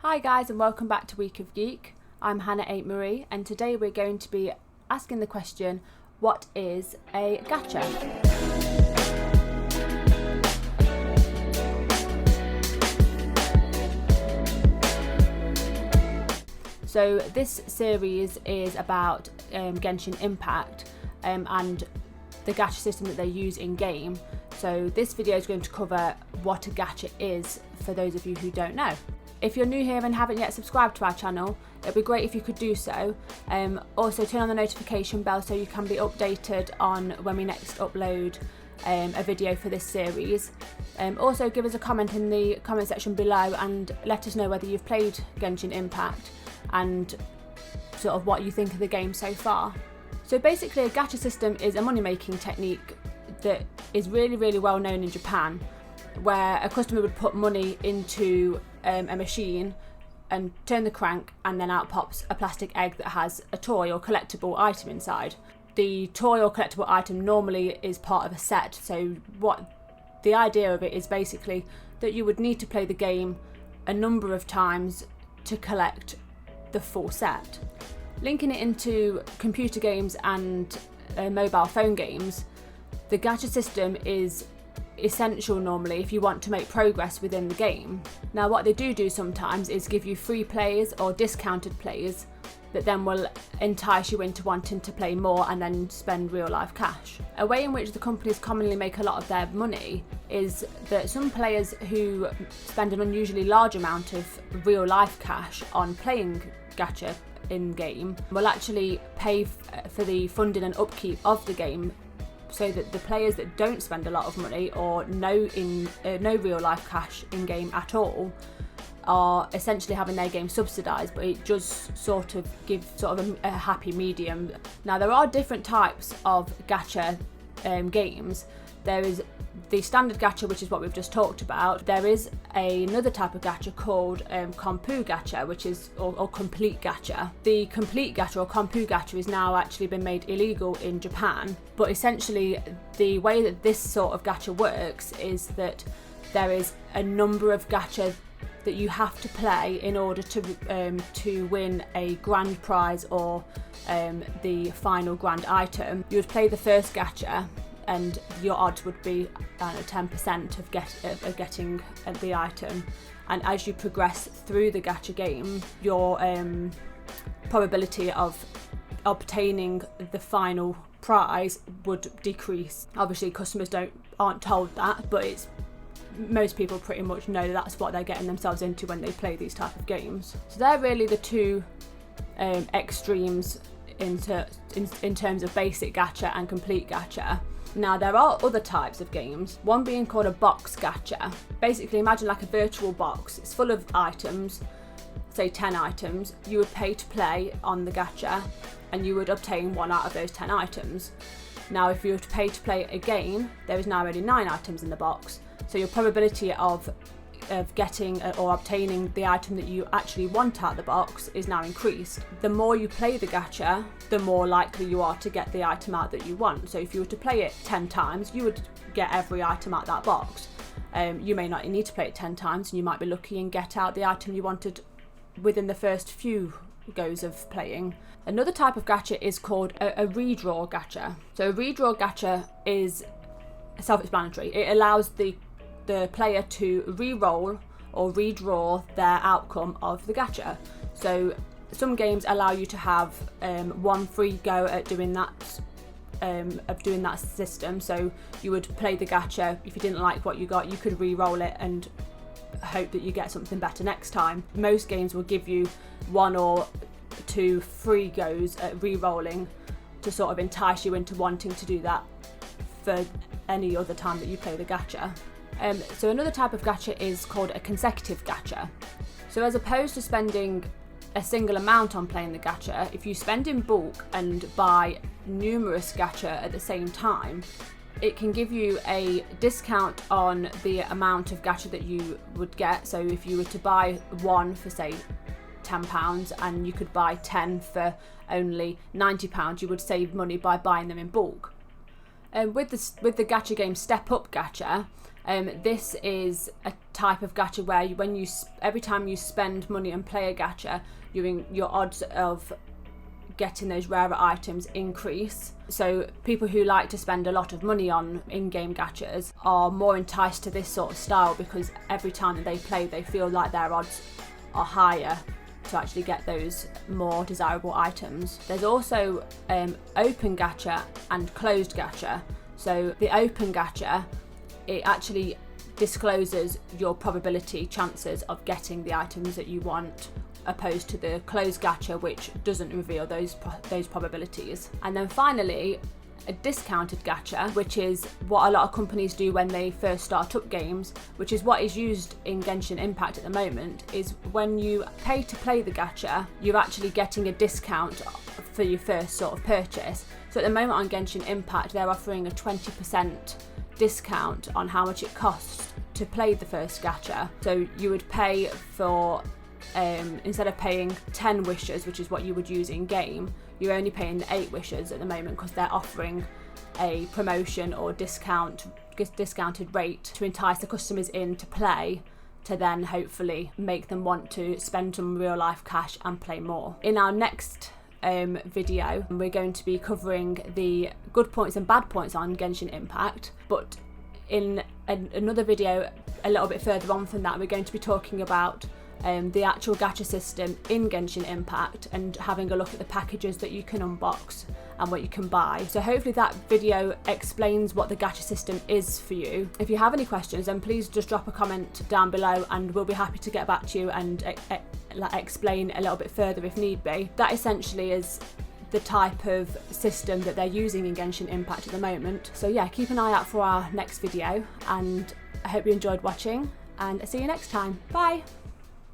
Hi guys and welcome back to Week of Geek. I'm Hannah 8 Marie and today we're going to be asking the question, what is a gacha? So this series is about Genshin Impact and the gacha system that they use in game. So this video is going to cover what a gacha is for those of you who don't know. If you're new here and haven't yet subscribed to our channel, it'd be great if you could do so. Also turn on the notification bell so you can be updated on when we next upload a video for this series. Also give us a comment in the comment section below and let us know whether you've played Genshin Impact and sort of what you think of the game so far. So basically a gacha system is a money making technique that is really well known in Japan, where a customer would put money into a machine and turn the crank, and then out pops a plastic egg that has a toy or collectible item inside. The toy or collectible item normally is part of a set, so what the idea of it is basically that you would need to play the game a number of times to collect the full set. Linking it into computer games and mobile phone games, the gacha system is essential normally if you want to make progress within the game. Now what they do sometimes is give you free plays or discounted plays that then will entice you into wanting to play more and then spend real life cash. A way in which the companies commonly make a lot of their money is that some players who spend an unusually large amount of real life cash on playing gacha in game will actually pay for the funding and upkeep of the game, so that the players that don't spend a lot of money or no real life cash in game at all are essentially having their game subsidised, but it just sort of gives sort of a happy medium. Now there are different types of gacha games. There is the standard gacha, which is what we've just talked about. There is another type of gacha called kompu gacha, which is or complete gacha. The complete gacha or kompu gacha is now actually been made illegal in Japan, but essentially the way that this sort of gacha works is that there is a number of gacha that you have to play in order to win a grand prize or the final grand item. You would play the first gacha and your odds would be 10% of getting the item, and as you progress through the gacha game, your probability of obtaining the final prize would decrease. Obviously customers aren't told that, but most people pretty much know that's what they're getting themselves into when they play these type of games. So they're really the two extremes in terms of basic gacha and complete gacha. Now there are other types of games, one being called a box gacha. Basically imagine like a virtual box, it's full of items, say 10 items. You would pay to play on the gacha and you would obtain one out of those 10 items. Now if you were to pay to play again, there is now only 9 items in the box, so your probability of getting or obtaining the item that you actually want out of the box is now increased. The more you play the gacha, the more likely you are to get the item out that you want. So if you were to play it 10 times, you would get every item out that box. You may not need to play it 10 times and you might be lucky and get out the item you wanted within the first few goes of playing. Another type of gacha is called a redraw gacha. So a redraw gacha is self-explanatory. It allows the player to re-roll or redraw their outcome of the gacha. So some games allow you to have one free go at doing that system. So you would play the gacha, if you didn't like what you got, you could re-roll it and hope that you get something better next time. Most games will give you 1 or 2 free goes at re-rolling to sort of entice you into wanting to do that for any other time that you play the gacha. So another type of gacha is called a consecutive gacha. So as opposed to spending a single amount on playing the gacha, if you spend in bulk and buy numerous gacha at the same time, it can give you a discount on the amount of gacha that you would get. So if you were to buy one for say £10 and you could buy 10 for only £90, you would save money by buying them in bulk. With the gacha game Step Up Gacha, this is a type of gacha where every time you spend money and play a gacha, your odds of getting those rarer items increase. So people who like to spend a lot of money on in-game gachas are more enticed to this sort of style, because every time that they play they feel like their odds are higher to actually get those more desirable items. There's also open gacha and closed gacha. So the open gacha, it actually discloses your probability chances of getting the items that you want, opposed to the closed gacha, which doesn't reveal those probabilities. And then finally, a discounted gacha, which is what a lot of companies do when they first start up games, which is what is used in Genshin Impact at the moment, is when you pay to play the gacha, you're actually getting a discount for your first sort of purchase. So at the moment on Genshin Impact, they're offering a 20% discount on how much it costs to play the first gacha. So you would pay for, instead of paying 10 wishes, which is what you would use in game, you're only paying 8 wishes at the moment, because they're offering a promotion or discounted rate to entice the customers in to play, to then hopefully make them want to spend some real life cash and play more. In our next video, we're going to be covering the good points and bad points on Genshin Impact, but in another video a little bit further on from that, we're going to be talking about the actual gacha system in Genshin Impact and having a look at the packages that you can unbox and what you can buy. So hopefully that video explains what the gacha system is for you. If you have any questions, then please just drop a comment down below and we'll be happy to get back to you and explain a little bit further if need be. That essentially is the type of system that they're using in Genshin Impact at the moment. So yeah, keep an eye out for our next video, and I hope you enjoyed watching, and I'll see you next time. Bye!